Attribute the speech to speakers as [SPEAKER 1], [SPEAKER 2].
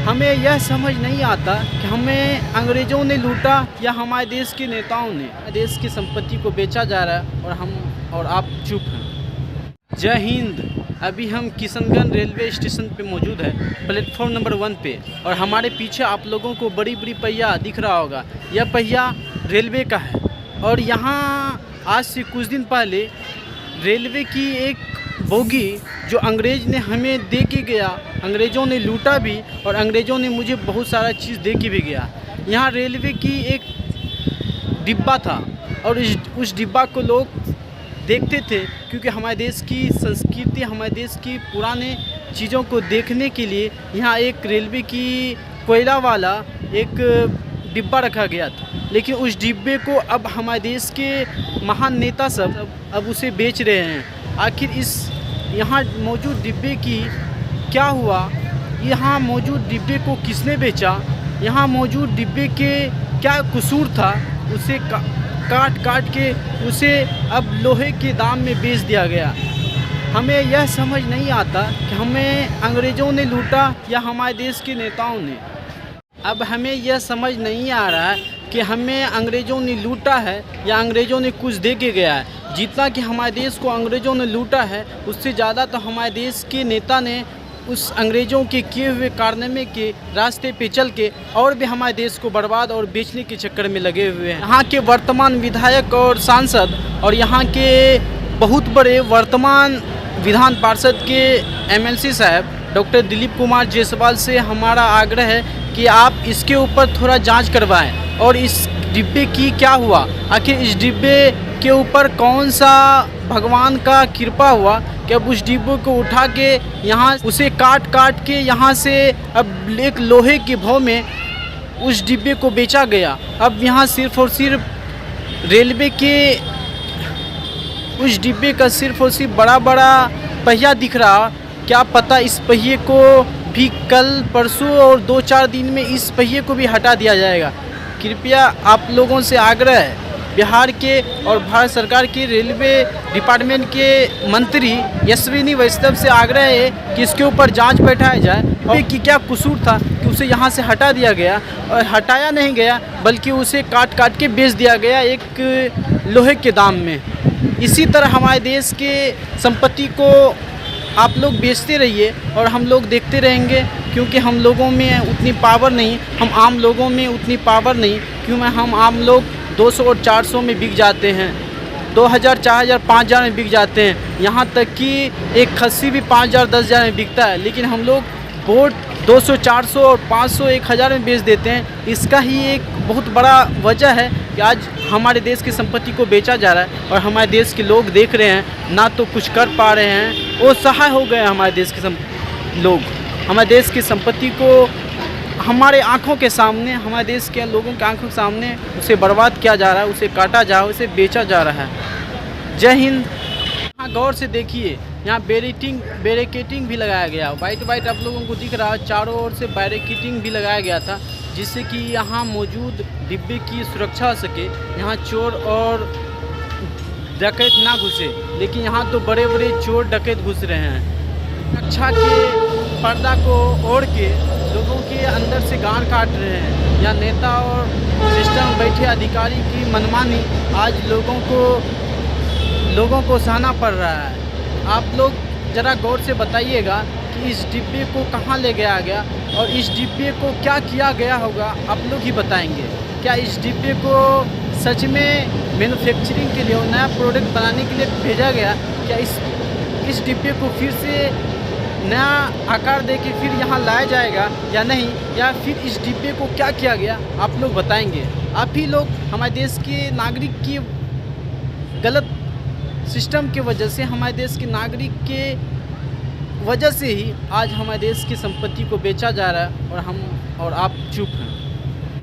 [SPEAKER 1] हमें यह समझ नहीं आता कि हमें अंग्रेज़ों ने लूटा या हमारे देश के नेताओं ने। देश की संपत्ति को बेचा जा रहा है और आप चुप हैं। जय हिंद। अभी हम किशनगंज रेलवे स्टेशन पे मौजूद है, प्लेटफॉर्म नंबर 1 पे, और हमारे पीछे आप लोगों को बड़ी बड़ी पहिया दिख रहा होगा। यह पहिया रेलवे का है और यहाँ आज से कुछ दिन पहले रेलवे की एक बोगी जो अंग्रेज़ ने हमें दे के गया, अंग्रेज़ों ने लूटा भी और अंग्रेज़ों ने मुझे बहुत सारा चीज़ दे के भी गया। यहाँ रेलवे की एक डिब्बा था और उस डिब्बा को लोग देखते थे क्योंकि हमारे देश की संस्कृति, हमारे देश की पुराने चीज़ों को देखने के लिए यहाँ एक रेलवे की कोयला वाला एक डिब्बा रखा गया था। लेकिन उस डिब्बे को अब हमारे देश के महान नेता सब अब उसे बेच रहे हैं। आखिर इस यहाँ मौजूद डिब्बे की क्या हुआ, यहाँ मौजूद डिब्बे को किसने बेचा, यहाँ मौजूद डिब्बे के क्या कसूर था, उसे काट के उसे अब लोहे के दाम में बेच दिया गया। हमें यह समझ नहीं आता कि हमें अंग्रेज़ों ने लूटा या हमारे देश के नेताओं ने। अब हमें यह समझ नहीं आ रहा है कि हमें अंग्रेज़ों ने लूटा है या अंग्रेज़ों ने कुछ दे के गया है। जितना कि हमारे देश को अंग्रेज़ों ने लूटा है, उससे ज़्यादा तो हमारे देश के नेता ने उस अंग्रेज़ों के किए हुए कारनामे के रास्ते पे चल के और भी हमारे देश को बर्बाद और बेचने के चक्कर में लगे हुए हैं। यहाँ के वर्तमान विधायक और सांसद और यहाँ के बहुत बड़े वर्तमान विधान पार्षद के एमएलसी साहब डॉक्टर दिलीप कुमार जायसवाल से हमारा आग्रह है कि आप इसके ऊपर थोड़ा जांच करवाएं और इस डिब्बे की क्या हुआ, आखिर इस डिब्बे के ऊपर कौन सा भगवान का कृपा हुआ कि अब उस डिब्बे को उठा के यहाँ उसे काट के यहाँ से अब एक लोहे के भाव में उस डिब्बे को बेचा गया। अब यहाँ सिर्फ और सिर्फ रेलवे के उस डिब्बे का सिर्फ और सिर्फ बड़ा पहिया दिख रहा। क्या पता इस पहिए को भी कल परसों और 2-4 दिन में इस पहिए को भी हटा दिया जाएगा। कृपया आप लोगों से आग्रह है, बिहार के और भारत सरकार के रेलवे डिपार्टमेंट के मंत्री यशस्विनी वैष्णव से आग्रह है कि इसके ऊपर जांच बैठाया जाए और कि क्या कसूर था कि उसे यहां से हटा दिया गया और हटाया नहीं गया बल्कि उसे काट के बेच दिया गया एक लोहे के दाम में। इसी तरह हमारे देश के संपत्ति को आप लोग बेचते रहिए और हम लोग देखते रहेंगे, क्योंकि हम लोगों में उतनी पावर नहीं, हम आम लोगों में उतनी पावर नहीं, क्योंकि हम आम लोग 200 और 400 में बिक जाते हैं, 2000, 4000, 5000 में बिक जाते हैं। यहाँ तक कि एक खस्सी भी 5000, 10,000 में बिकता है, लेकिन हम लोग बोट 200, 400 और 500, 1000 में बेच देते हैं। इसका ही एक बहुत बड़ा वजह है कि आज हमारे देश की संपत्ति को बेचा जा रहा है और हमारे देश के लोग देख रहे हैं, ना तो कुछ कर पा रहे हैं, वो सहाय हो गए हमारे देश के लोग। हमारे देश की संपत्ति को हमारे आँखों के सामने, हमारे देश के लोगों के आँखों के सामने उसे बर्बाद किया जा रहा है, उसे काटा जा रहा है, उसे बेचा जा रहा है। जय हिंद। यहाँ गौर से देखिए, यहाँ बैरिकेटिंग भी लगाया गया, वाइट आप लोगों को दिख रहा है, चारों ओर से बैरिकेटिंग भी लगाया गया था जिससे कि यहाँ मौजूद डिब्बे की सुरक्षा हो सके, यहाँ चोर और डकैत ना घुसे। लेकिन यहाँ तो बड़े बड़े चोर डकैत घुस रहे हैं। रक्षा के पर्दा को ओढ़ के लोगों के अंदर से गांड काट रहे हैं। या नेता और सिस्टम बैठे अधिकारी की मनमानी आज लोगों को सहना पड़ रहा है। आप लोग ज़रा गौर से बताइएगा कि इस डिब्बे को कहाँ ले गया गया और इस डिब्बे को क्या किया गया होगा, आप लोग ही बताएंगे। क्या इस डिब्बे को सच में मैन्युफैक्चरिंग के लिए, नया प्रोडक्ट बनाने के लिए भेजा गया? क्या इस डिब्बे को फिर से नया आकार दे के फिर यहाँ लाया जाएगा या नहीं, या फिर इस डिब्बे को क्या किया गया, आप लोग बताएंगे। आप ही लोग हमारे देश के नागरिक की गलत सिस्टम की वजह से, हमारे देश के नागरिक के वजह से ही आज हमारे देश की संपत्ति को बेचा जा रहा है और आप चुप हैं।